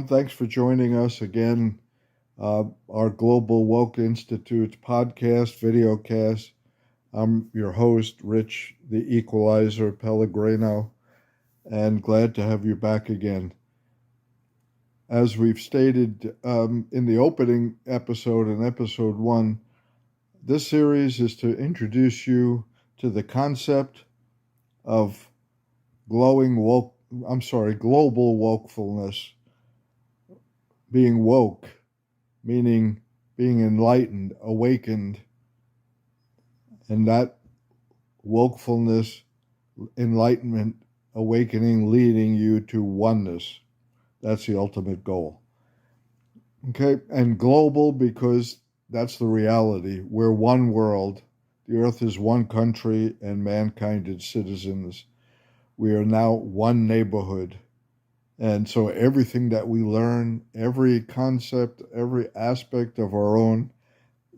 everyone. Thanks for joining us again. Our Global Woke Institute's podcast, videocast. I'm your host, Rich, the Equalizer Pellegrino, and glad to have you back again. As we've stated in the opening episode, in episode 1, this series is to introduce you to the concept of global wokefulness. Being woke, meaning being enlightened, awakened, and that wokefulness, enlightenment, awakening, leading you to oneness. That's the ultimate goal. Okay, and global because that's the reality. We're one world. The earth is one country and mankind is citizens. We are now one neighborhood. And so everything that we learn, every concept, every aspect of our own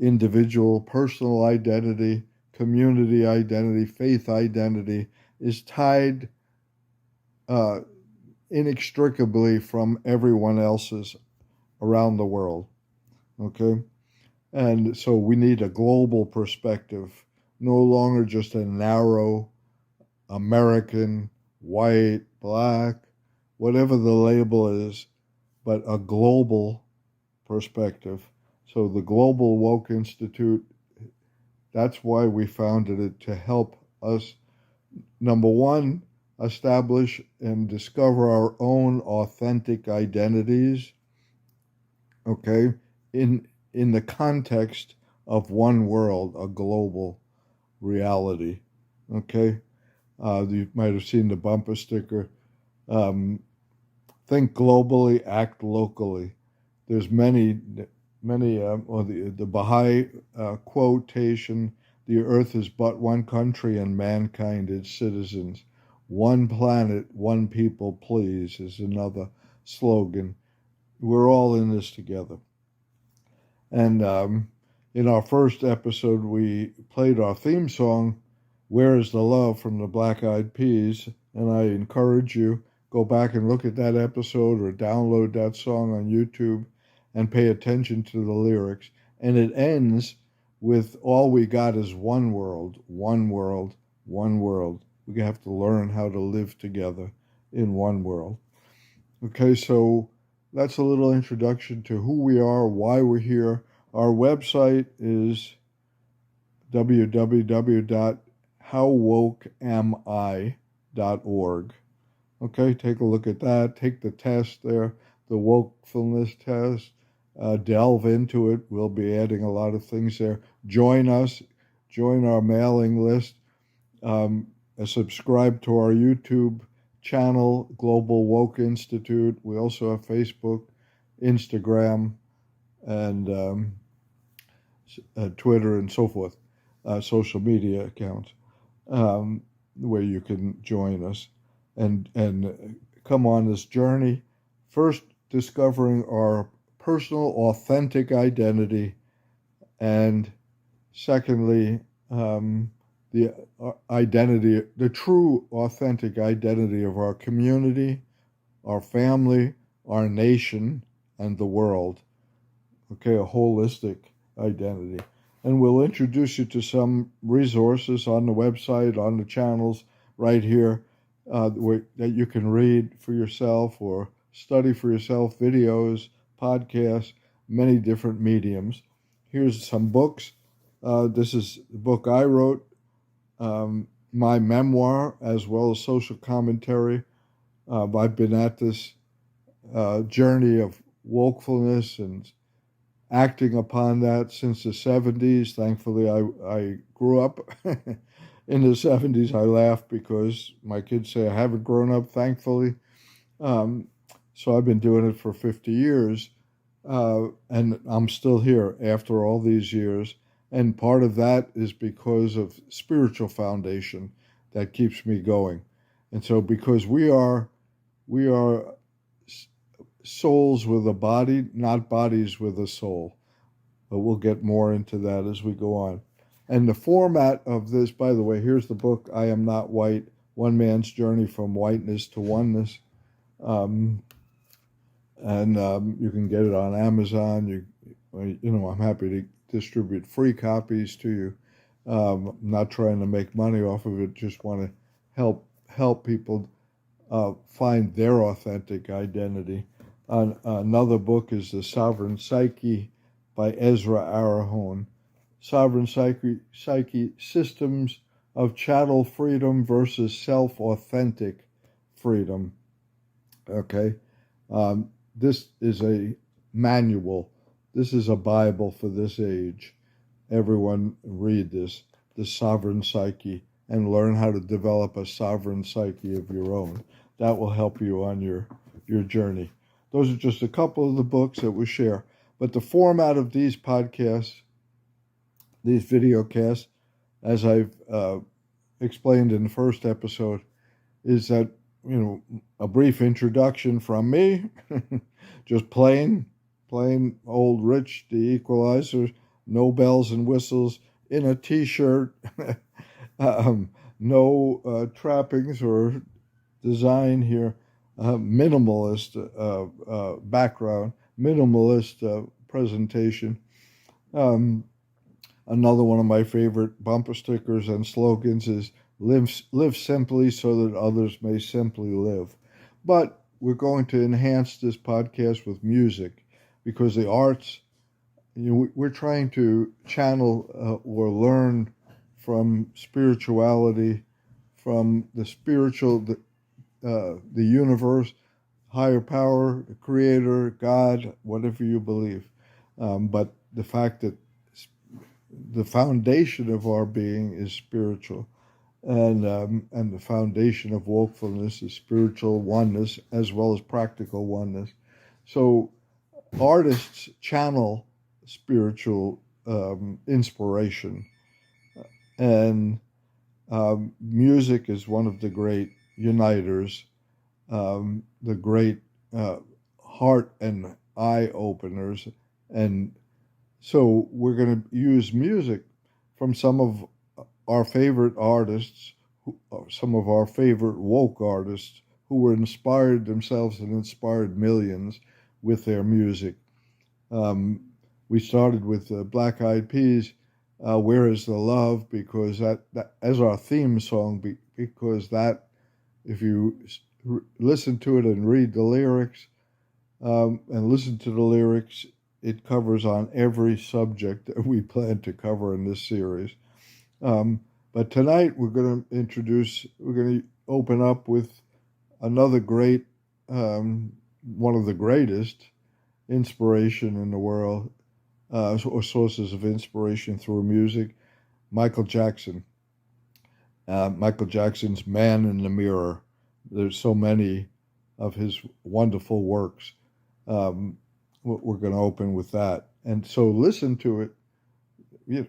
individual, personal identity, community identity, faith identity is tied inextricably from everyone else's around the world. Okay? And so we need a global perspective, no longer just a narrow American, white, black, whatever the label is, but a global perspective. So the Global Woke Institute, that's why we founded it, to help us, number one, establish and discover our own authentic identities, okay, in the context of one world, a global reality, okay? You might have seen the bumper sticker, think globally, act locally. There's many, the Baha'i quotation, the earth is but one country and mankind its citizens. One planet, one people, please, is another slogan. We're all in this together. And in our first episode, we played our theme song, Where is the Love, from the Black Eyed Peas. And I encourage you, go back and look at that episode or download that song on YouTube and pay attention to the lyrics. And it ends with all we got is one world, one world, one world. We have to learn how to live together in one world. Okay, so that's a little introduction to who we are, why we're here. Our website is www.howwokeami.org. Okay, take a look at that. Take the test there, the wokefulness test. Delve into it. We'll be adding a lot of things there. Join us. Join our mailing list. Subscribe to our YouTube channel, Global Woke Institute. We also have Facebook, Instagram, and Twitter, and so forth, social media accounts, where you can join us and come on this journey. First, discovering our personal, authentic identity, and secondly, the identity, the true, authentic identity of our community, our family, our nation, and the world. Okay, a holistic identity. And we'll introduce you to some resources on the website, on the channels right here, that you can read for yourself or study for yourself, videos, podcasts, many different mediums. Here's some books. This is the book I wrote, my memoir, as well as social commentary. I've been at this journey of wokefulness and acting upon that since the 70s. Thankfully, I grew up in the 70s. I laugh because my kids say I haven't grown up, thankfully. So I've been doing it for 50 years, and I'm still here after all these years. And part of that is because of spiritual foundation that keeps me going. And so because we are souls with a body, not bodies with a soul. But we'll get more into that as we go on. And the format of this, by the way, here's the book, I Am Not White, One Man's Journey from Whiteness to Oneness. and you can get it on Amazon. I'm happy to distribute free copies to you. Not trying to make money off of it, just want to help people find their authentic identity. Another book is The Sovereign Psyche by Ezra Arahone. Sovereign Psyche Systems of Chattel Freedom versus Self-Authentic Freedom. Okay. This is a manual. This is a Bible for this age. Everyone read this, The Sovereign Psyche, and learn how to develop a sovereign psyche of your own. That will help you on your journey. Those are just a couple of the books that we share. But the format of these podcasts, these video casts, as I've explained in the first episode, is that, a brief introduction from me, just plain old Rich the Equalizer, no bells and whistles, in a t-shirt, no trappings or design here, minimalist background, minimalist presentation. Another one of my favorite bumper stickers and slogans is live simply so that others may simply live. But we're going to enhance this podcast with music, because the arts, we're trying to channel or learn from spirituality, from the spiritual, the universe, higher power, the creator, God, whatever you believe. But the fact that the foundation of our being is spiritual, and the foundation of woefulness is spiritual oneness as well as practical oneness. So artists channel spiritual inspiration, and music is one of the great uniters, the great heart and eye openers. And so we're going to use music from some of our favorite artists, some of our favorite woke artists who were inspired themselves and inspired millions with their music. We started with Black Eyed Peas, Where Is the Love, because that as our theme song, because that, if you listen to it and read the lyrics, and listen to the lyrics, it covers on every subject that we plan to cover in this series. But tonight we're going to open up with another great, one of the greatest inspiration in the world, or sources of inspiration through music, Michael Jackson. Michael Jackson's Man in the Mirror. There's so many of his wonderful works. We're going to open with that. And so listen to it.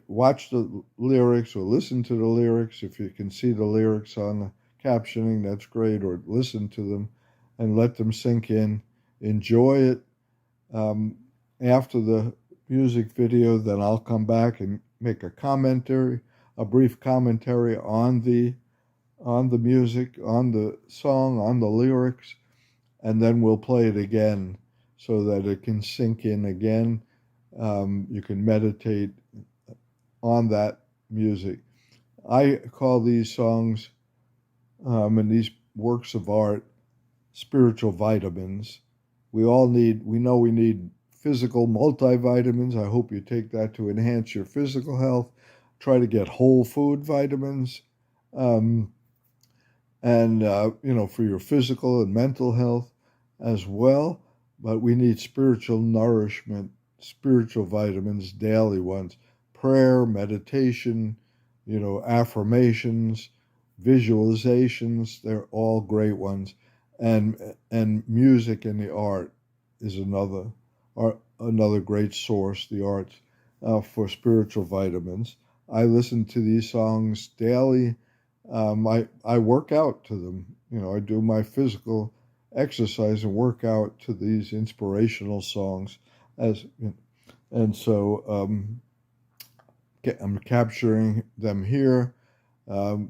Watch the lyrics or listen to the lyrics. If you can see the lyrics on the captioning, that's great. Or listen to them and let them sink in. Enjoy it. After the music video, then I'll come back and make a brief commentary on the music, on the song, on the lyrics, and then we'll play it again so that it can sink in again. You can meditate on that music. I call these songs and these works of art spiritual vitamins. We know we need physical multivitamins. I hope you take that to enhance your physical health. Try to get whole food vitamins, and for your physical and mental health as well. But we need spiritual nourishment, spiritual vitamins, daily ones. Prayer, meditation, affirmations, visualizations, they're all great ones. And music and the art is another great source, the arts, for spiritual vitamins. I listen to these songs daily. I work out to them. I do my physical exercise and work out to these inspirational songs. And so I'm capturing them here from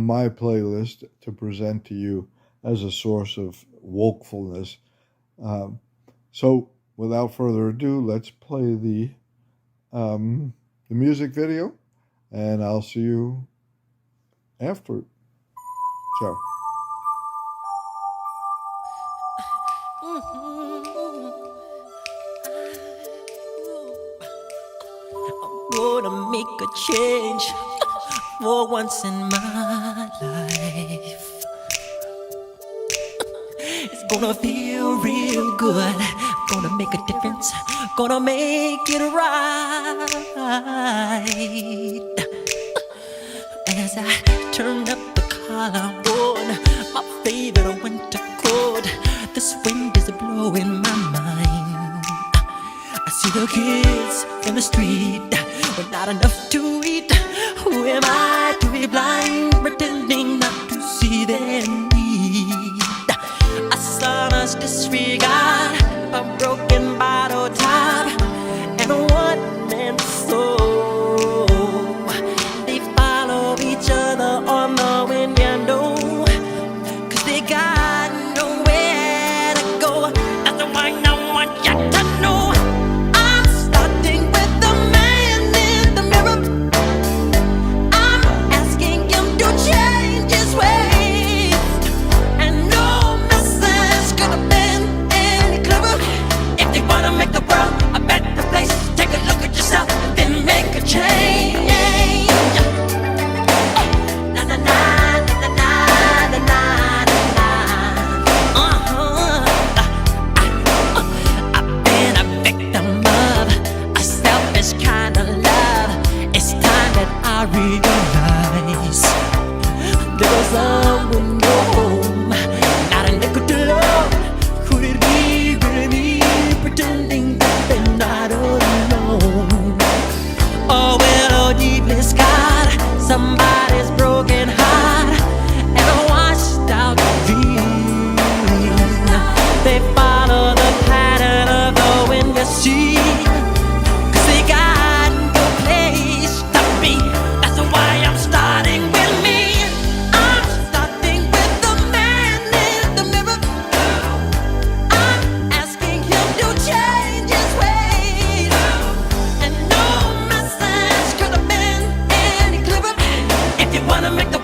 my playlist to present to you as a source of wokefulness. Um, so, without further ado, let's play the music video, and I'll see you after. Ciao. Gonna make a change for once in my life. It's gonna feel real good. Gonna make a difference. Gonna make it right. As I turn up the collar on my favorite winter coat, this wind is blowing my mind. I see the kids in the street with not enough to eat. Who am I to be blind, pretending not to see their need? A sonorous disregard, a broken bottle top, and a one-man soul. They follow each other on the window, 'cause they got nowhere to go. That's why I want you to know. I realize there was someone no home, not a nickel to love. Could it be really me, pretending that they're not alone? Oh well, oh deeply scarred, somebody's broken heart and a washed out dream. They follow the pattern of the wind, you see. Wanna make the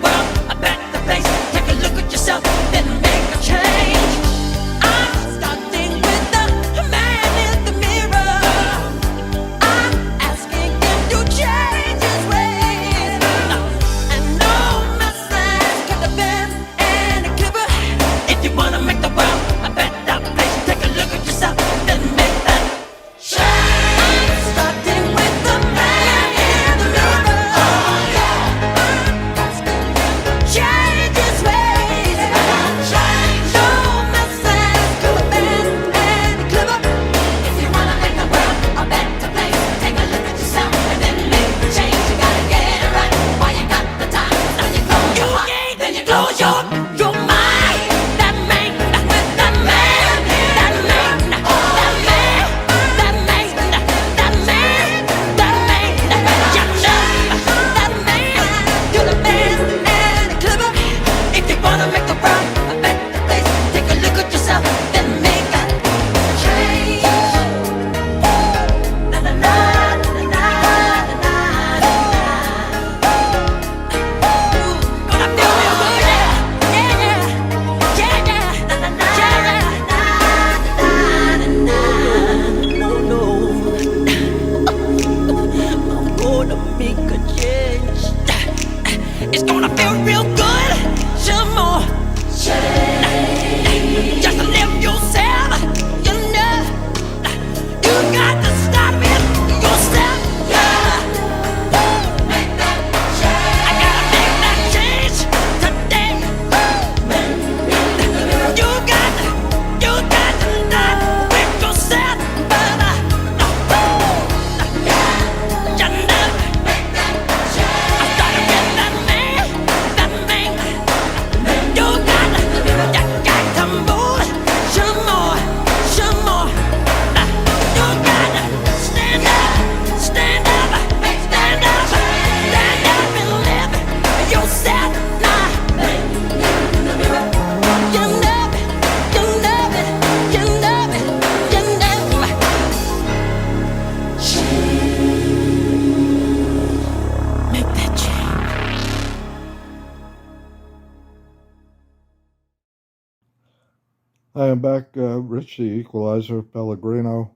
Hi, I'm back, Rich the Equalizer, Pellegrino.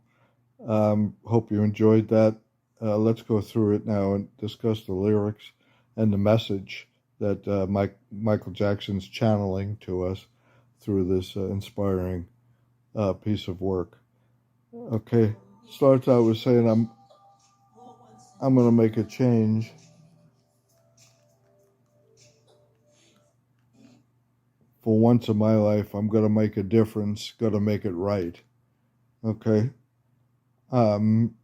Hope you enjoyed that. Let's go through it now and discuss the lyrics and the message that Michael Jackson's channeling to us through this inspiring piece of work. Okay, starts out with saying, I'm going to make a change. For once in my life, I'm going to make a difference, going to make it right. Okay,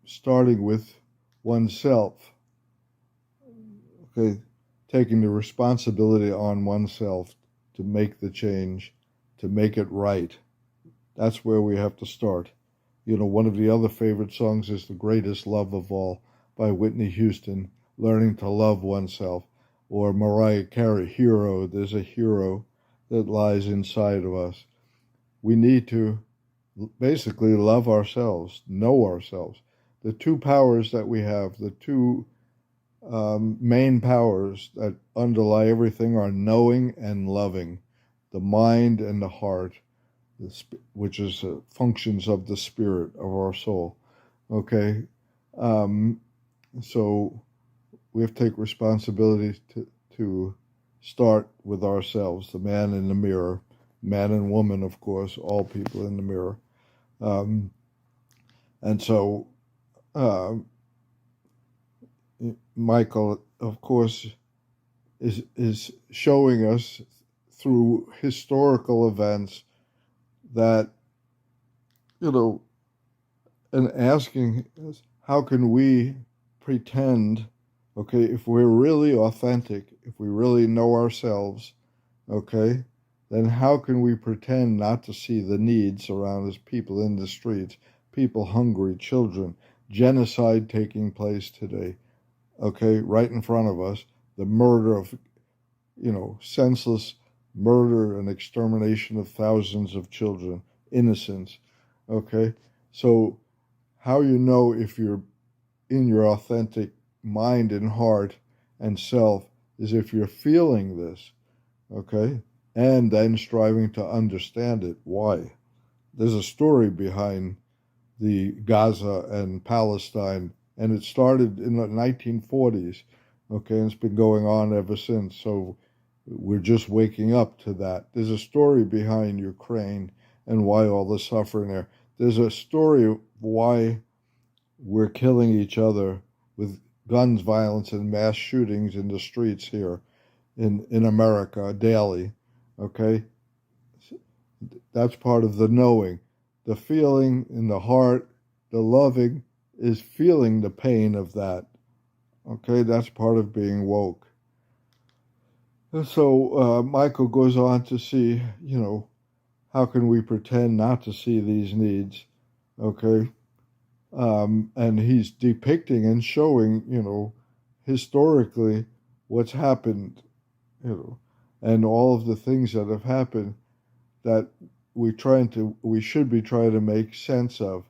starting with oneself. Okay, taking the responsibility on oneself to make the change, to make it right. That's where we have to start. You know, one of the other favorite songs is The Greatest Love of All by Whitney Houston, Learning to Love Oneself, or Mariah Carey, Hero. There's a hero that lies inside of us. We need to basically love ourselves, know ourselves. The two powers that we have, the two main powers that underlie everything are knowing and loving, the mind and the heart, which is functions of the spirit of our soul. Okay, um, so we have to take responsibility to start with ourselves, the man in the mirror, man and woman, of course, all people in the mirror. Um, and so uh, Michael, of course, is showing us through historical events that, you know, and asking us, how can we pretend, okay, if we're really authentic, if we really know ourselves, okay, then how can we pretend not to see the needs around us, people in the streets, people hungry, children, genocide taking place today, okay, right in front of us, the murder of, senseless murder and extermination of thousands of children, innocents, okay? So how you know if you're in your authentic mind and heart and self is if you're feeling this, okay? And then striving to understand it. Why? There's a story behind the Gaza and Palestine, and it started in the 1940s, okay, and it's been going on ever since. So we're just waking up to that. There's a story behind Ukraine and why all the suffering there. There's a story of why we're killing each other with guns, violence, and mass shootings in the streets here in America daily, okay? That's part of the knowing. The feeling in the heart, the loving, is feeling the pain of that. Okay, that's part of being woke. And so Michael goes on to see, how can we pretend not to see these needs? Okay, and he's depicting and showing, historically what's happened, and all of the things that have happened that we should be trying to make sense of.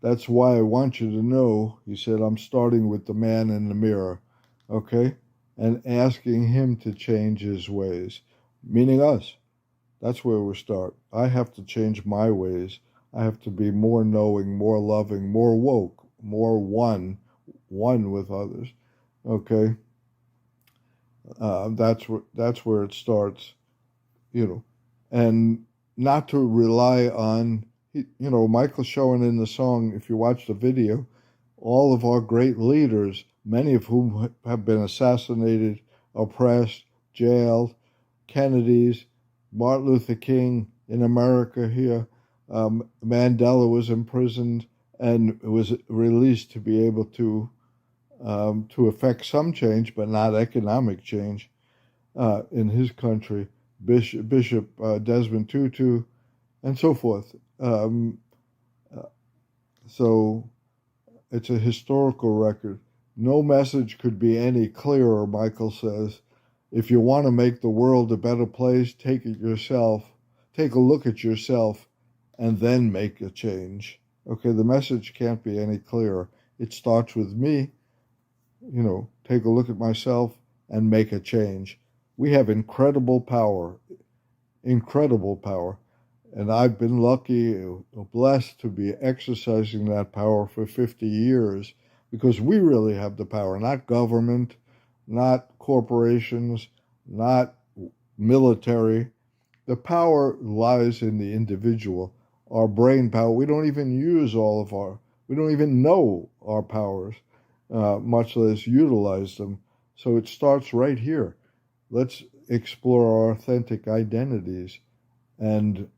That's why I want you to know, he said, I'm starting with the man in the mirror, okay? And asking him to change his ways, meaning us. That's where we start. I have to change my ways. I have to be more knowing, more loving, more woke, more one with others, okay? That's where it starts, and not to rely on, Michael's showing in the song, if you watch the video, all of our great leaders, many of whom have been assassinated, oppressed, jailed, Kennedy's, Martin Luther King in America here, Mandela was imprisoned and was released to be able to affect some change, but not economic change in his country. Bishop Desmond Tutu, and so forth. Uh, so it's a historical record. No message could be any clearer, Michael says. If you want to make the world a better place, take a look at yourself, and then make a change. Okay, the message can't be any clearer. It starts with me, take a look at myself and make a change. We have incredible power, And I've been lucky, blessed to be exercising that power for 50 years because we really have the power, not government, not corporations, not military. The power lies in the individual, our brain power. We don't even use we don't even know our powers, much less utilize them. So it starts right here. Let's explore our authentic identities and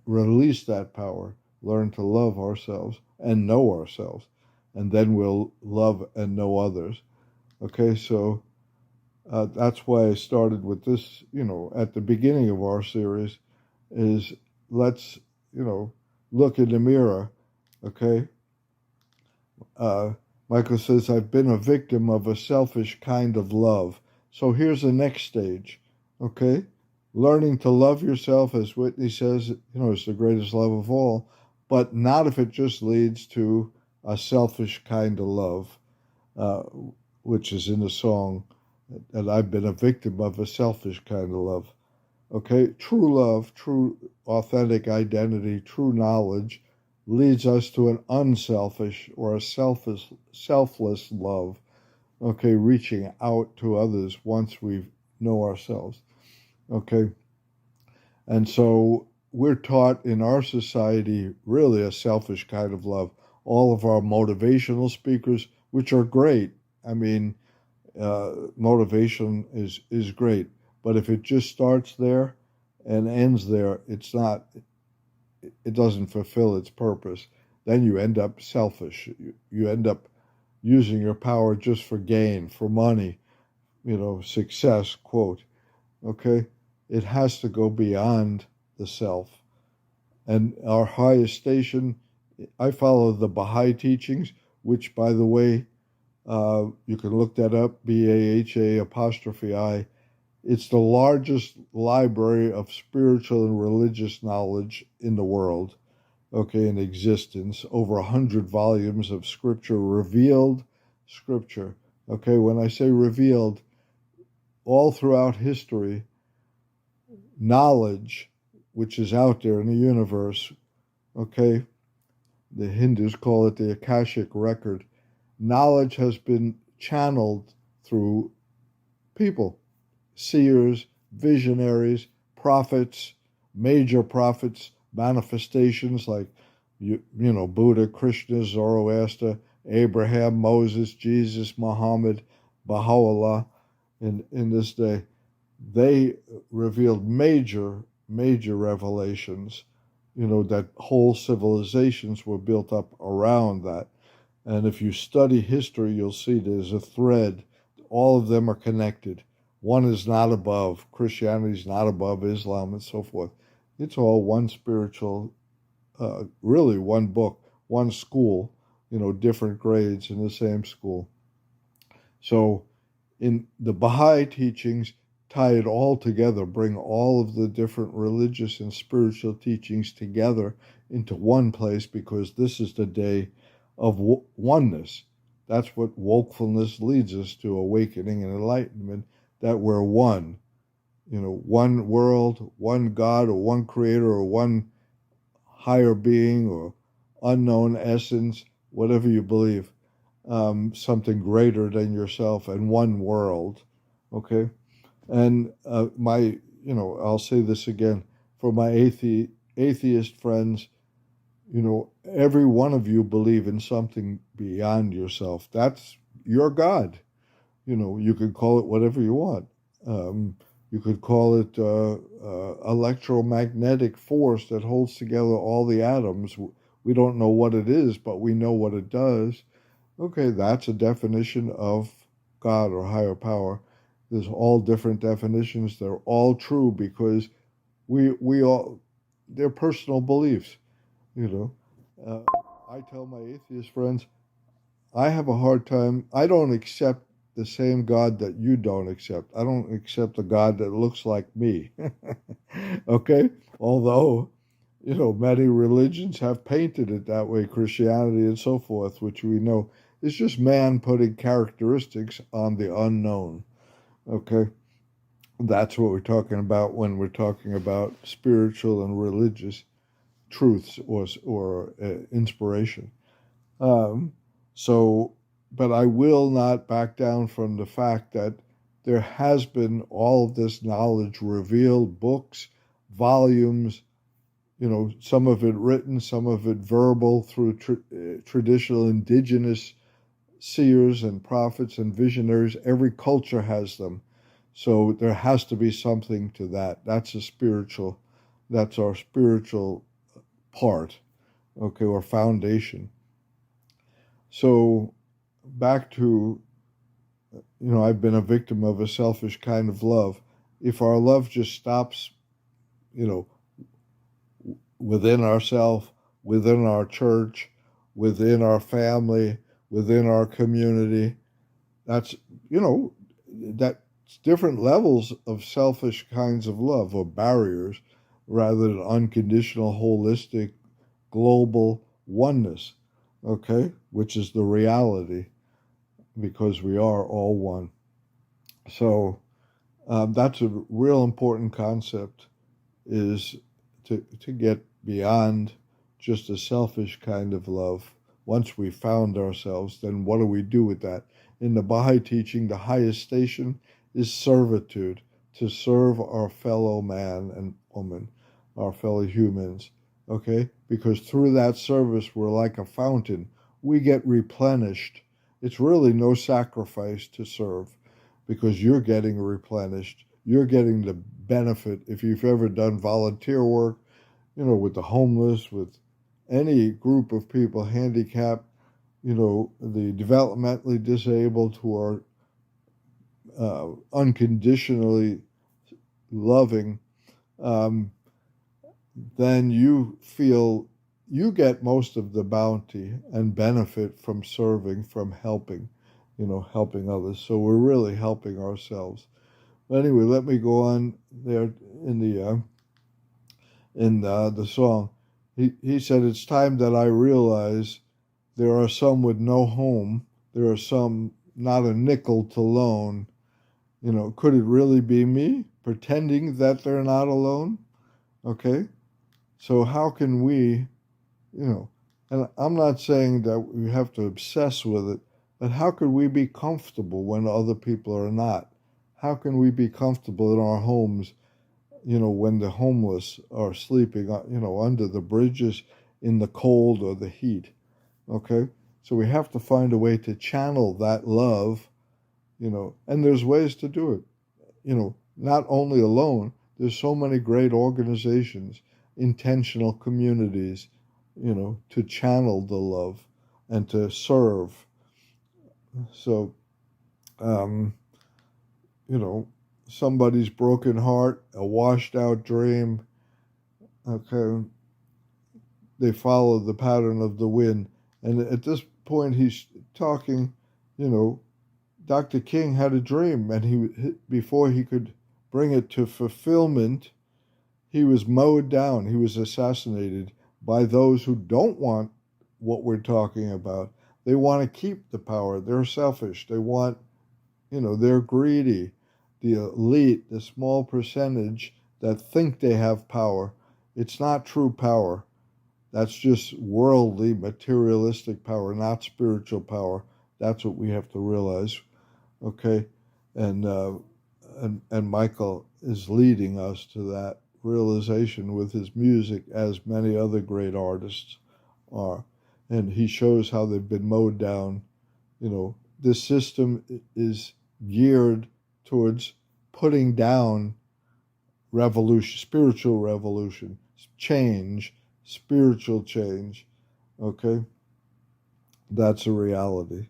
release that power, learn to love ourselves and know ourselves, and then we'll love and know others. Okay, so that's why I started with this, at the beginning of our series, is let's, look in the mirror, okay? Uh, Michael says, I've been a victim of a selfish kind of love. So here's the next stage, okay? Learning to love yourself, as Whitney says, is the greatest love of all, but not if it just leads to a selfish kind of love, uh, which is in the song, that I've been a victim of a selfish kind of love. Okay, true love, true authentic identity, true knowledge leads us to an unselfish or a selfless love. Okay, reaching out to others once we know ourselves. Okay, and so we're taught in our society really a selfish kind of love. All of our motivational speakers, which are great. I mean, motivation is great, but if it just starts there and ends there, it doesn't fulfill its purpose. Then you end up selfish. You end up using your power just for gain, for money, success, quote. Okay? It has to go beyond the self. And our highest station, I follow the Baha'i teachings, which, by the way, you can look that up, BAHA apostrophe I. It's the largest library of spiritual and religious knowledge in the world, okay, in existence. Over 100 volumes of scripture, revealed scripture. Okay, when I say revealed, all throughout history, knowledge, which is out there in the universe, okay, the Hindus call it the Akashic record. Knowledge has been channeled through people, seers, visionaries, prophets, major prophets, manifestations like Buddha, Krishna, Zoroaster, Abraham, Moses, Jesus, Muhammad, Baha'u'llah. In this day, they revealed major revelations. That whole civilizations were built up around that. And if you study history, you'll see there's a thread. All of them are connected. One is not above. Christianity is not above Islam and so forth. It's all one spiritual, really one book, one school, different grades in the same school. So in the Baha'i teachings, tie it all together, bring all of the different religious and spiritual teachings together into one place, because this is the day of oneness. That's what wokefulness leads us to, awakening and enlightenment, that we're one. One world, one God, or one creator, or one higher being, or unknown essence, whatever you believe, something greater than yourself, and one world. Okay? And I'll say this again, for my atheist friends, every one of you believe in something beyond yourself. That's your God. You could call it whatever you want. You could call it electromagnetic force that holds together all the atoms. We don't know what it is, but we know what it does. Okay, that's a definition of God or higher power. There's all different definitions. They're all true because we all, they're personal beliefs. I tell my atheist friends, I have a hard time. I don't accept the same God that you don't accept. I don't accept a God that looks like me. Okay? Although, many religions have painted it that way, Christianity and so forth, which we know is just man putting characteristics on the unknown. Okay? That's what we're talking about when we're talking about spiritual and religious. truths or inspiration. Um, so, but I will not back down from the fact that there has been all of this knowledge revealed, books, volumes, some of it written, some of it verbal through traditional indigenous seers and prophets and visionaries. Every culture has them. So there has to be something to that. That's our spiritual part, okay, or foundation. So back to, I've been a victim of a selfish kind of love. If our love just stops, you know, within ourselves, within our church, within our family, within our community, that's, that's different levels of selfish kinds of love or barriers rather than unconditional, holistic, global oneness, okay, which is the reality because we are all one. So that's a real important concept, is to get beyond just a selfish kind of love. Once we found ourselves, then what do we do with that? In the Baha'i teaching, the highest station is servitude, to serve our fellow man and woman, our fellow humans, okay? Because through that service, we're like a fountain. We get replenished. It's really no sacrifice to serve because you're getting replenished. You're getting the benefit. If you've ever done volunteer work, with the homeless, with any group of people handicapped, the developmentally disabled who are unconditionally loving, then you feel you get most of the bounty and benefit from serving, from helping, helping others. So we're really helping ourselves. But anyway, let me go on there in the song. He said, "It's time that I realize there are some with no home. There are some not a nickel to loan. Could it really be me pretending that they're not alone?" Okay? So how can we, and I'm not saying that we have to obsess with it, but how could we be comfortable when other people are not? How can we be comfortable in our homes, when the homeless are sleeping, under the bridges in the cold or the heat? Okay? So we have to find a way to channel that love, and there's ways to do it, not only alone. There's so many great organizations, intentional communities, to channel the love and to serve. So, um, somebody's broken heart, a washed out dream, okay, they follow the pattern of the wind. And at this point, he's talking, Dr. King had a dream, and before he could bring it to fulfillment, he was mowed down. He was assassinated by those who don't want what we're talking about. They want to keep the power. They're selfish. They want, they're greedy. The elite, the small percentage that think they have power, it's not true power. That's just worldly, materialistic power, not spiritual power. That's what we have to realize. Okay, and Michael is leading us to that realization with his music, as many other great artists are, and he shows how they've been mowed down. This system is geared towards putting down revolution, spiritual revolution, change, spiritual change. Okay, that's a reality.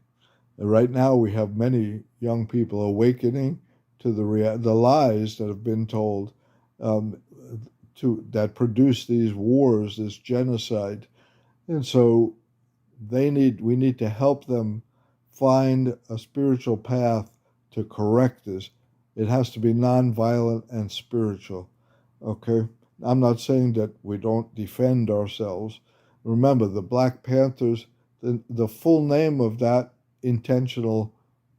And right now, we have many young people awakening to the lies that have been told, that produce these wars, this genocide, and so we need to help them find a spiritual path to correct this. It has to be nonviolent and spiritual. Okay, I'm not saying that we don't defend ourselves. Remember, the Black Panthers. The full name of that intentional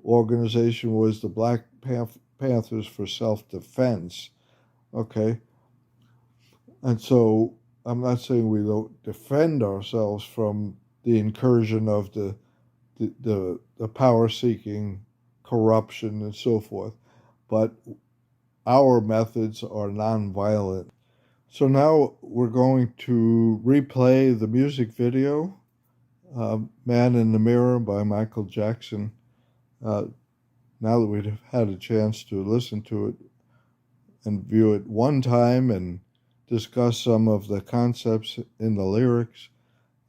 organization was the Black Panthers for Self-Defense. Okay, and so I'm not saying we don't defend ourselves from the incursion of the power seeking, corruption, and so forth, but our methods are nonviolent. So now we're going to replay the music video, Man in the Mirror by Michael Jackson. Now that we've had a chance to listen to it and view it one time and discuss some of the concepts in the lyrics,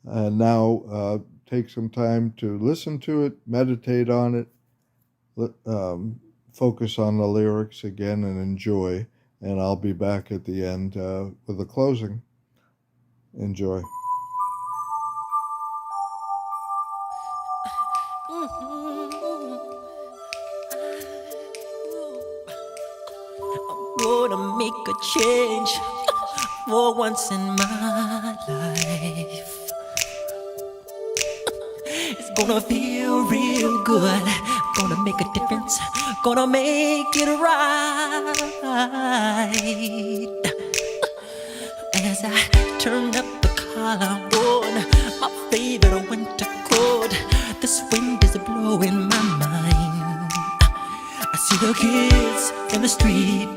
and now take some time to listen to it, meditate on it, focus on the lyrics again, and enjoy. And I'll be back at the end with a closing. Enjoy. Gonna make a change for once in my life. It's gonna feel real good. Gonna make a difference. Gonna make it right. As I turn up the collar on my favorite winter coat, this wind is blowing my mind. I see the kids in the street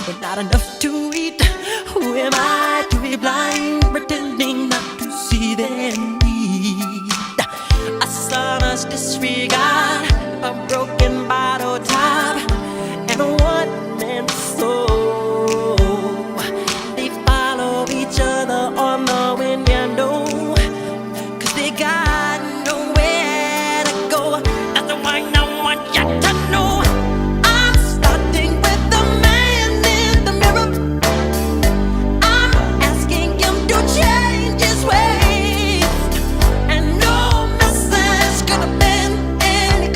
with not enough to eat. Who am I to be blind, pretending not to see their need? A sonorous disregard, a broken bottle top, and a one-man soul. They follow each other on the window, 'cause they got nowhere to go. That's why I want you to know I'm starting with the man in the mirror. I'm asking him to change his ways, and no message could have been any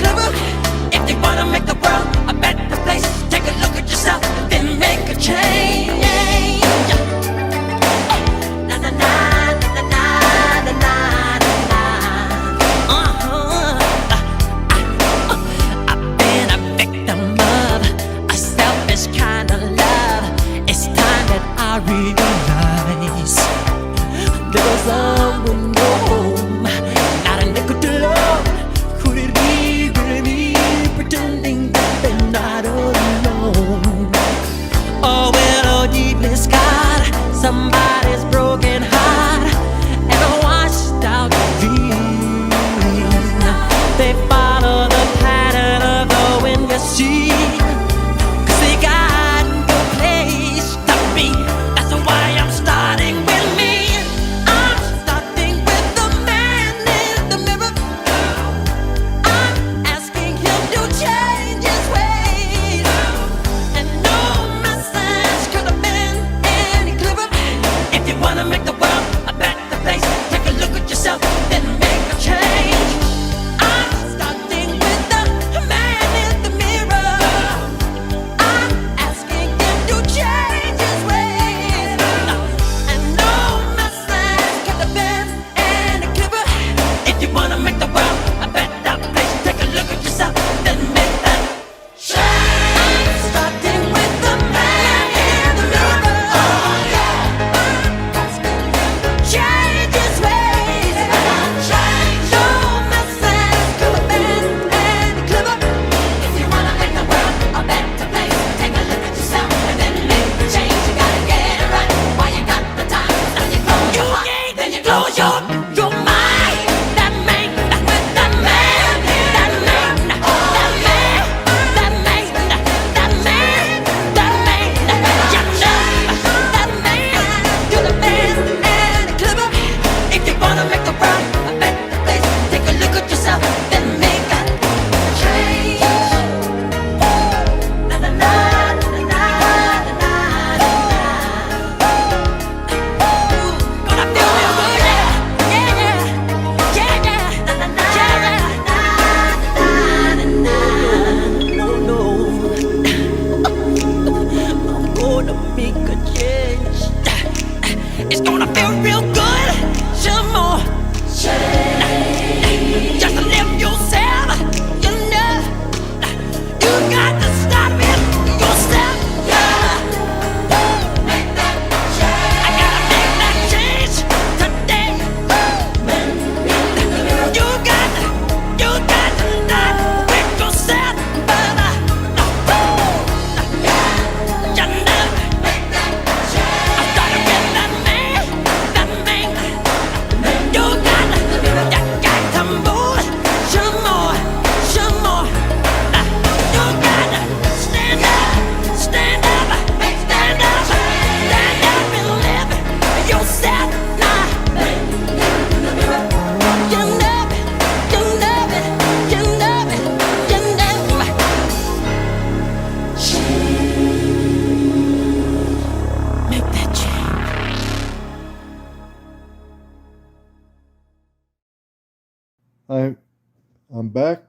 I'm back.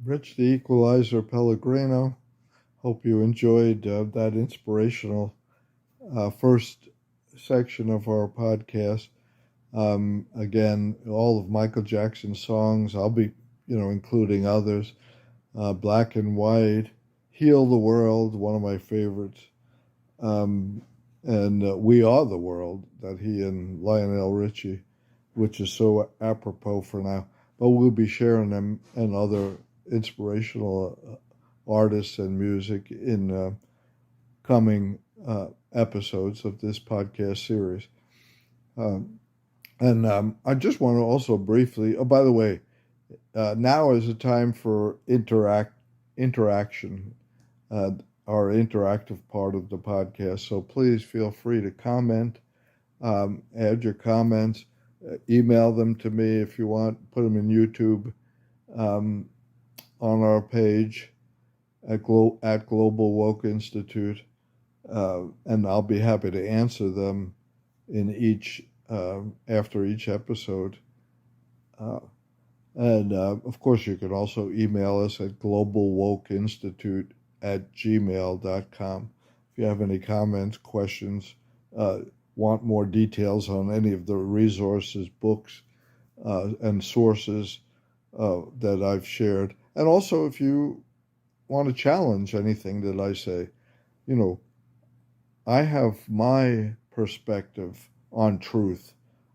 Rich the Equalizer Pellegrino. Hope you enjoyed that inspirational first section of our podcast. Again, all of Michael Jackson's songs. I'll be, including others. Black and White, Heal the World, one of my favorites. And We Are the World, that he and Lionel Richie, which is so apropos for now. But we'll be sharing them and other inspirational artists and music in coming episodes of this podcast series. And I just want to also briefly, oh, by the way, now is the time for interaction, our interactive part of the podcast. So please feel free to comment, add your comments, email them to me if you want, put them in YouTube on our page at Global Woke Institute, and I'll be happy to answer them in after each episode. And of course, you can also email us at globalwokeinstitute@gmail.com. If you have any comments, questions, want more details on any of the resources, books, and sources that I've shared. And also, if you want to challenge anything that I say, I have my perspective on truth,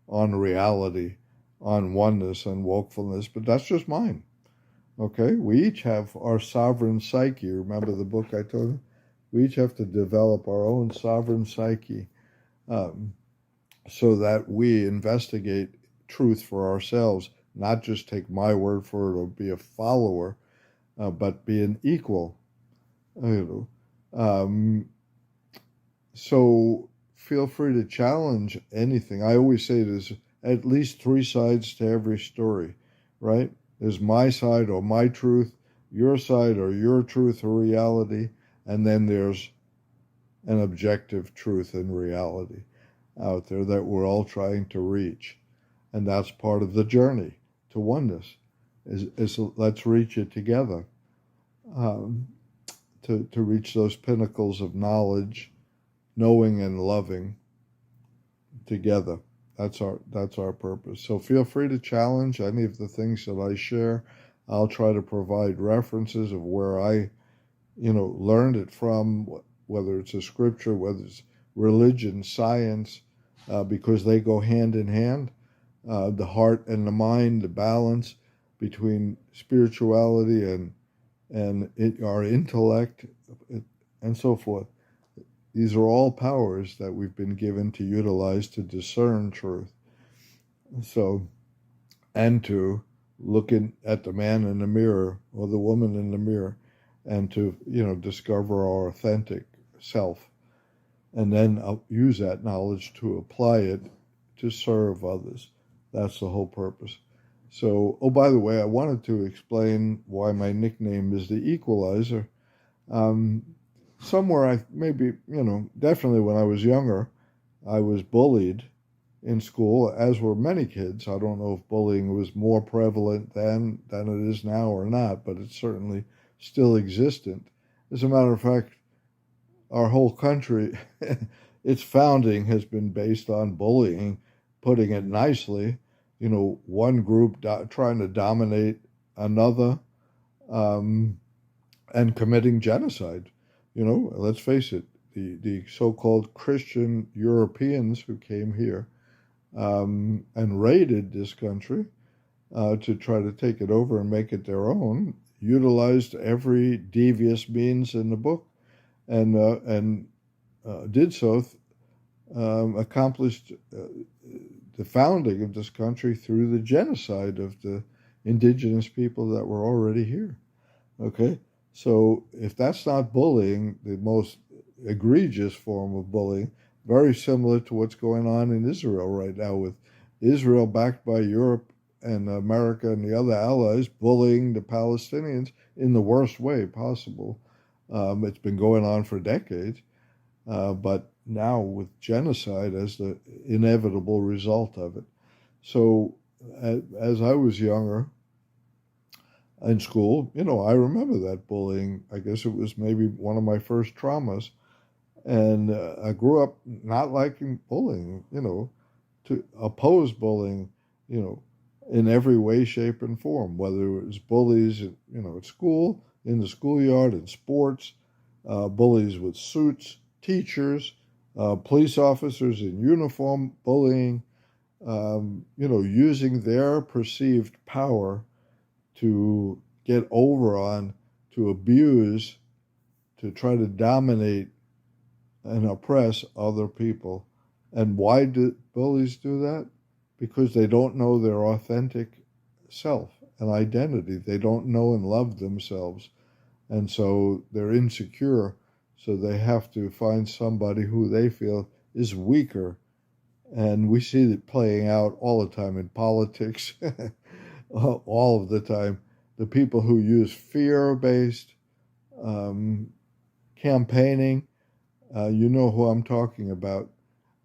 on reality, on oneness and wokefulness, but that's just mine. Okay? We each have our sovereign psyche. Remember the book I told you? We each have to develop our own sovereign psyche so that we investigate truth for ourselves, not just take my word for it or be a follower, but be an equal. So feel free to challenge anything. I always say there's at least 3 sides to every story, right? There's my side or my truth, your side or your truth or reality, and then there's an objective truth and reality out there that we're all trying to reach. And that's part of the journey to oneness, is let's reach it together, to reach those pinnacles of knowledge, knowing and loving together. That's our purpose. So feel free to challenge any of the things that I share. I'll try to provide references of where I, learned it from, whether it's a scripture, whether it's religion, science, because they go hand in hand. The heart and the mind, the balance between spirituality and our intellect, and so forth. These are all powers that we've been given to utilize to discern truth. So, and to look at the man in the mirror or the woman in the mirror, and to, discover our authentic self. And then I'll use that knowledge to apply it to serve others. That's the whole purpose. So, oh, by the way, I wanted to explain why my nickname is the Equalizer. Somewhere definitely when I was younger, I was bullied in school, as were many kids. I don't know if bullying was more prevalent then than it is now or not, but it's certainly still existent. As a matter of fact, our whole country, its founding has been based on bullying, putting it nicely. One group trying to dominate another, and committing genocide. Let's face it, the so-called Christian Europeans who came here and raided this country to try to take it over and make it their own, utilized every devious means in the book, and did so, accomplished the founding of this country through the genocide of the indigenous people that were already here. Okay? So if that's not bullying, the most egregious form of bullying, very similar to what's going on in Israel right now, with Israel backed by Europe and America and the other allies bullying the Palestinians in the worst way possible. It's been going on for decades, but now with genocide as the inevitable result of it. So as I was younger, in school. I remember that bullying. I guess it was maybe one of my first traumas. And I grew up not liking bullying, to oppose bullying, you know, in every way, shape, and form, whether it was bullies, at school, in the schoolyard, in sports, bullies with suits, teachers, police officers in uniform, bullying, using their perceived power to get over on, to abuse, to try to dominate and oppress other people. And why do bullies do that? Because they don't know their authentic self and identity. They don't know and love themselves. And so they're insecure. So they have to find somebody who they feel is weaker. And we see it playing out all the time in politics, all of the time. The people who use fear based um, campaigning, you know who I'm talking about.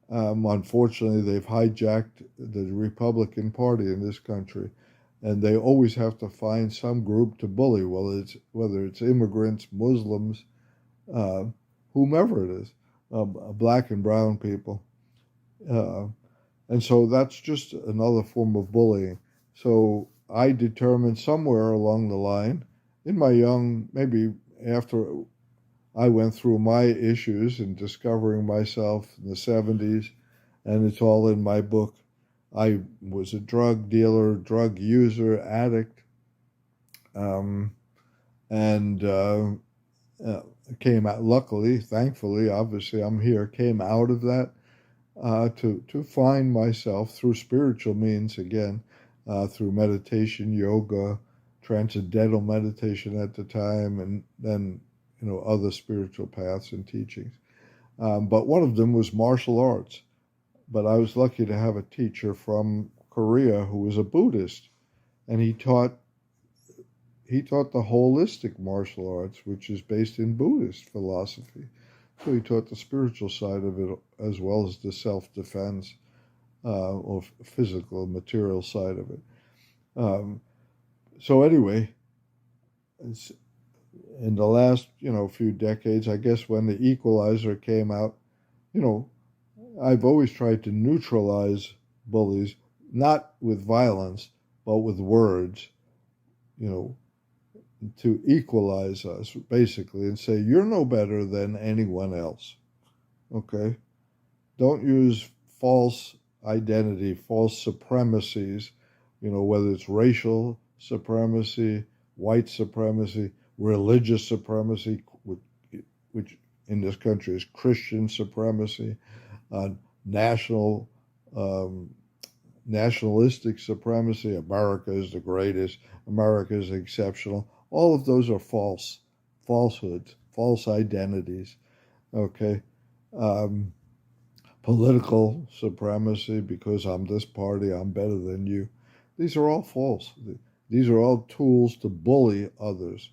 Unfortunately, they've hijacked the Republican Party in this country, and they always have to find some group to bully, whether it's immigrants, Muslims, uh, whomever it is, black and brown people. Uh, and so that's just another form of bullying. So I determined somewhere along the line, in my young, maybe after I went through my issues and discovering myself in the 70s, and it's all in my book. I was a drug dealer, drug user, addict, um, and came out, luckily, thankfully, obviously, I'm here, came out of that to find myself through spiritual means again, through meditation, yoga, transcendental meditation at the time, and then other spiritual paths and teachings. But one of them was martial arts. But I was lucky to have a teacher from Korea who was a Buddhist, and he taught the holistic martial arts, which is based in Buddhist philosophy. So he taught the spiritual side of it as well as the self-defense or physical, material side of it. Um, so anyway, in the last few decades, I guess when the Equalizer came out, you know, I've always tried to neutralize bullies, not with violence, but with words, you know, to equalize us basically and say, you're no better than anyone else. Okay? Don't use false identity, false supremacies, whether it's racial supremacy, white supremacy, religious supremacy, which in this country is Christian supremacy, uh, national um, nationalistic supremacy. America is the greatest. America is exceptional. All of those are falsehoods, false identities. Okay, um, political supremacy because I'm this party, I'm better than you. These are all false. These are all tools to bully others.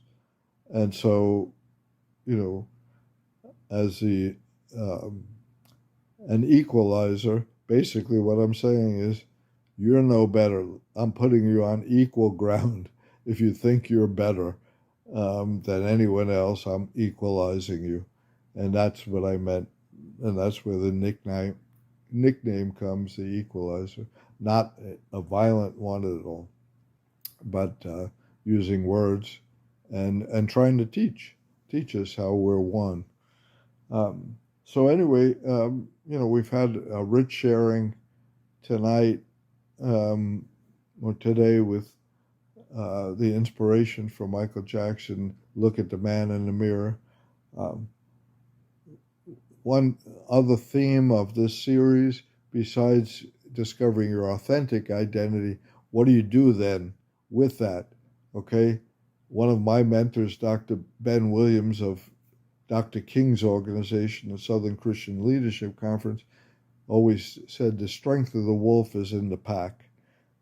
And so, you know, as um, an equalizer, basically what I'm saying is, you're no better. I'm putting you on equal ground. If you think you're better than anyone else, I'm equalizing you. And that's what I meant. And that's where the nickname comes, the equalizer. Not a violent one at all, but using words and trying to teach us how we're one. So anyway, we've had a rich sharing tonight or today with the inspiration from Michael Jackson, Look at the Man in the Mirror. Um, One other theme of this series, besides discovering your authentic identity, what do you do then with that? Okay? One of my mentors, Dr. Ben Williams of Dr. King's organization, the Southern Christian Leadership Conference, always said the strength of the wolf is in the pack.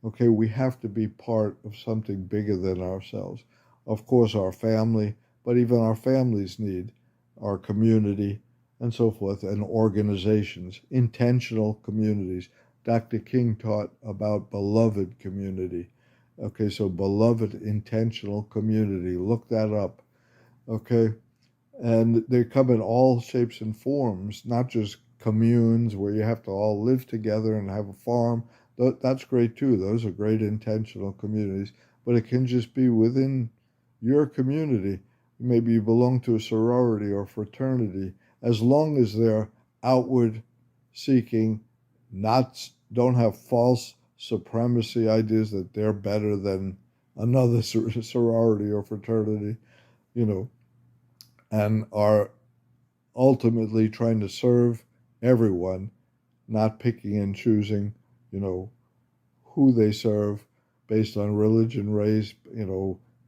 Okay, we have to be part of something bigger than ourselves. Of course, our family, but even our families need our community and so forth, and organizations, intentional communities. Dr. King taught about beloved community, Okay, so beloved intentional community. Look that up. Okay, and they come in all shapes and forms, not just communes where you have to all live together and have a farm. That's great too. Those are great intentional communities, but it can just be within your community. Maybe you belong to a sorority or fraternity, as long as they're outward seeking, not don't have false supremacy ideas that they're better than another sorority or fraternity, you know, and are ultimately trying to serve everyone, not picking and choosing, you know, who they serve based on religion, race,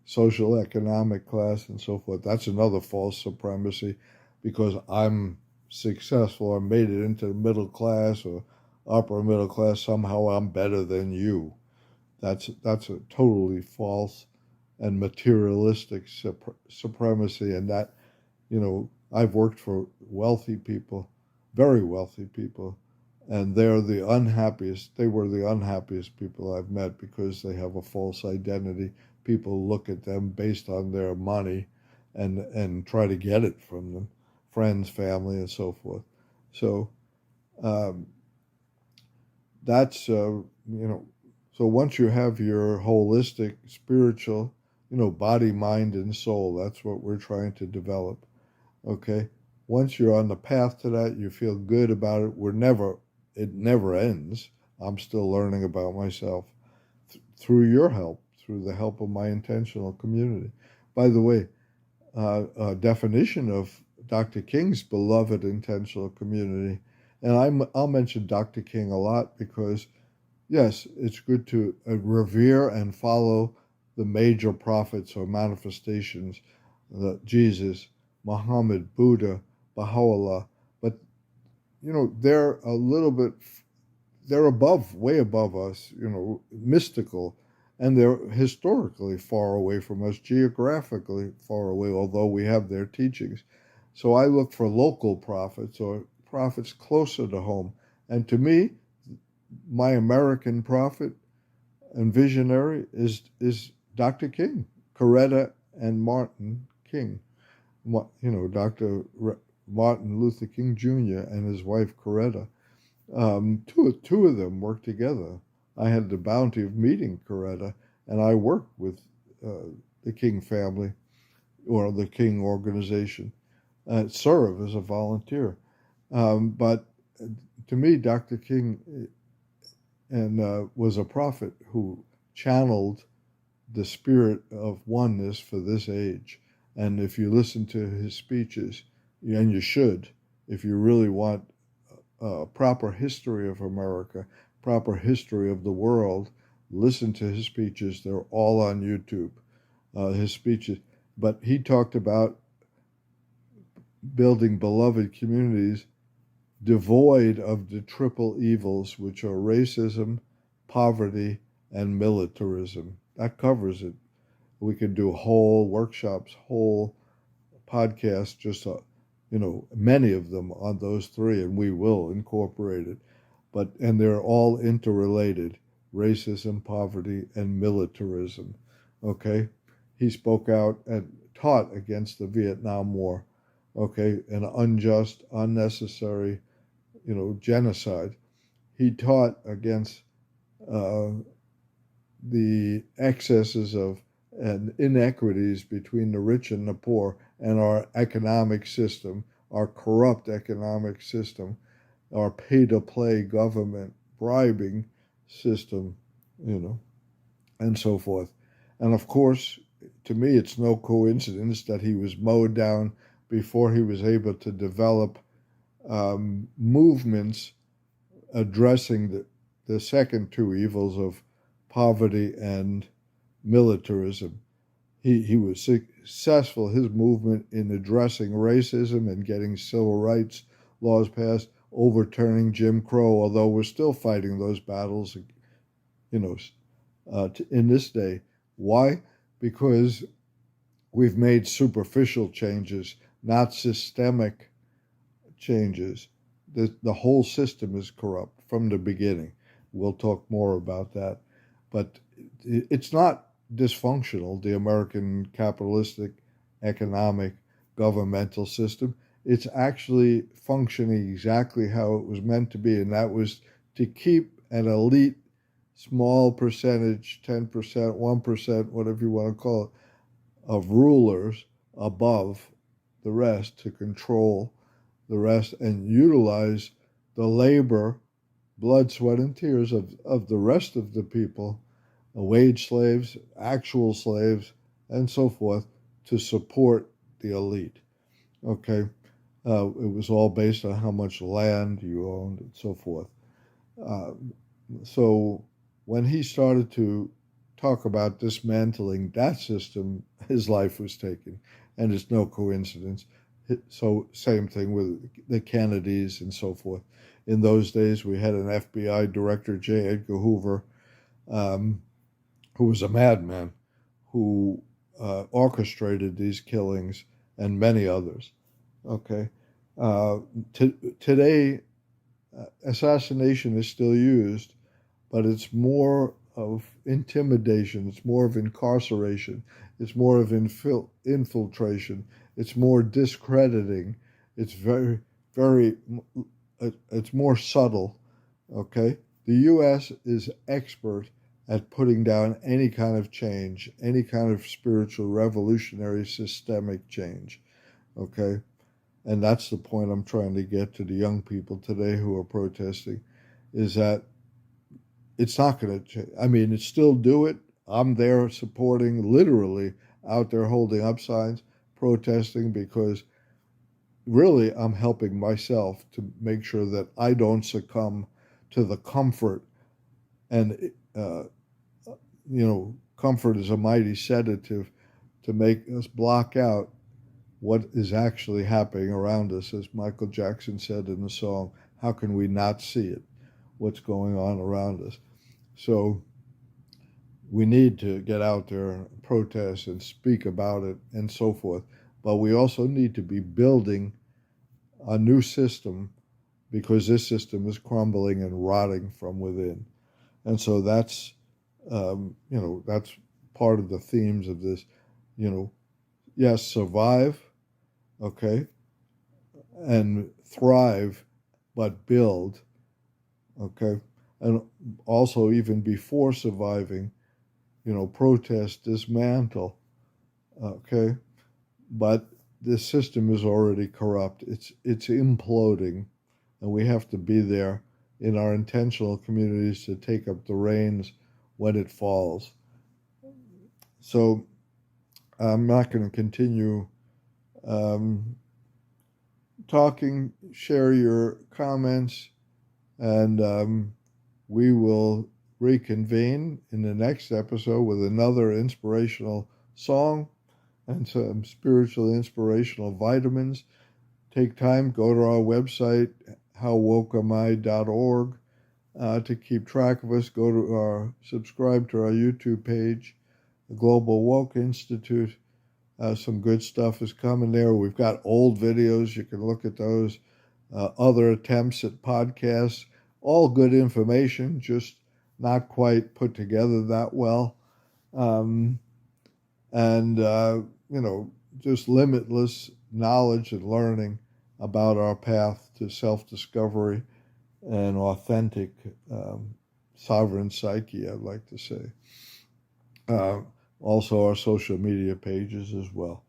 social economic class, and so forth. That's another false supremacy because I'm successful or made it into the middle class or upper middle class. Somehow I'm better than you. That's a totally false and materialistic supremacy, and that I've worked for wealthy people, very wealthy people, and they were the unhappiest people I've met because they have a false identity. People look at them based on their money and try to get it from them, friends, family, and so forth. So um, that's, so once you have your holistic spiritual, body, mind, and soul, that's what we're trying to develop. Okay. Once you're on the path to that, you feel good about it. It never ends. I'm still learning about myself through your help, through the help of my intentional community. By the way, a definition of Dr. King's beloved intentional community, and I'll mention Dr. King a lot because, yes, it's good to revere and follow the major prophets or manifestations, Jesus, Muhammad, Buddha, Baha'u'llah, but they're a little bit, they're above, way above us, mystical, and they're historically far away from us, geographically far away, although we have their teachings. So I look for local prophets or prophets closer to home. And to me, my American prophet and visionary is Dr. King, Coretta and Martin King. Dr. Martin Luther King Jr. and his wife Coretta. Two of them worked together. I had the bounty of meeting Coretta, and I worked with the King family or the King organization, serve as a volunteer. But to me, Dr. King was a prophet who channeled the spirit of oneness for this age. And if you listen to his speeches, and you should, if you really want a proper history of America, proper history of the world, listen to his speeches. They're all on YouTube, his speeches. But he talked about building beloved communities devoid of the triple evils, which are racism, poverty, and militarism. That covers it. We could do whole workshops, whole podcasts, just many of them on those three, and we will incorporate it. And they're all interrelated: racism, poverty, and militarism. Okay, he spoke out and taught against the Vietnam War. Okay, an unjust, unnecessary, genocide. He taught against uh, the excesses of and inequities between the rich and the poor and our economic system, our corrupt economic system, our pay-to-play government bribing system, and so forth. And of course, to me, it's no coincidence that he was mowed down before he was able to develop movements addressing the second two evils of poverty and militarism. He was successful, his movement, in addressing racism and getting civil rights laws passed, overturning Jim Crow, although we're still fighting those battles, in this day. Why? Because we've made superficial changes, not systemic changes. The whole system is corrupt from the beginning. We'll talk more about that. But it's not dysfunctional, the American capitalistic economic governmental system. It's actually functioning exactly how it was meant to be, and that was to keep an elite small percentage, 10%, 1%, whatever you want to call it, of rulers above the rest to control the rest and utilize the labor, blood, sweat, and tears of the rest of the people, wage slaves, actual slaves, and so forth, to support the elite. Okay, it was all based on how much land you owned and so forth. Uh, so when he started to talk about dismantling that system, his life was taken, and it's no coincidence. So same thing with the Kennedys and so forth. In those days, we had an FBI director, J. Edgar Hoover, um, who was a madman, who orchestrated these killings and many others. Okay, uh, today assassination is still used, but it's more of intimidation, it's more of incarceration, it's more of infiltration, it's more discrediting, it's very, it's more subtle. Okay, the U.S. is expert at putting down any kind of change, any kind of spiritual, revolutionary, systemic change. Okay, and that's the point I'm trying to get to the young people today who are protesting, is that it's not going to change. I mean, it's still do it. I'm there supporting, literally out there holding up signs, protesting, because really I'm helping myself to make sure that I don't succumb to the comfort. And, comfort is a mighty sedative to make us block out what is actually happening around us. As Michael Jackson said in the song, how can we not see it? What's going on around us? So we need to get out there and protest and speak about it and so forth. But we also need to be building a new system, because this system is crumbling and rotting from within. And so that's, that's part of the themes of this. Yes, survive, okay, and thrive, but build, okay, and also even before surviving, protest, dismantle, okay, but this system is already corrupt. It's imploding, and we have to be there in our intentional communities to take up the reins when it falls. So I'm not going to continue talking. Share your comments, and we will reconvene in the next episode with another inspirational song and some spiritual inspirational vitamins. Take time, go to our website, howwokeami.org, to keep track of us. Subscribe to our YouTube page, the Global Woke Institute. Some good stuff is coming there. We've got old videos. You can look at those. Other attempts at podcasts. All good information, just not quite put together that well. Just limitless knowledge and learning about our path to self-discovery and authentic sovereign psyche, I'd like to say. Also our social media pages as well.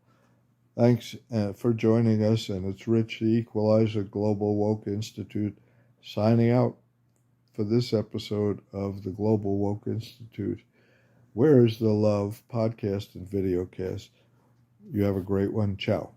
Thanks for joining us, and it's Rich, the Equalizer, Global Woke Institute, signing out for this episode of the Global Woke Institute. Where is the Love podcast and videocast? You have a great one. Ciao.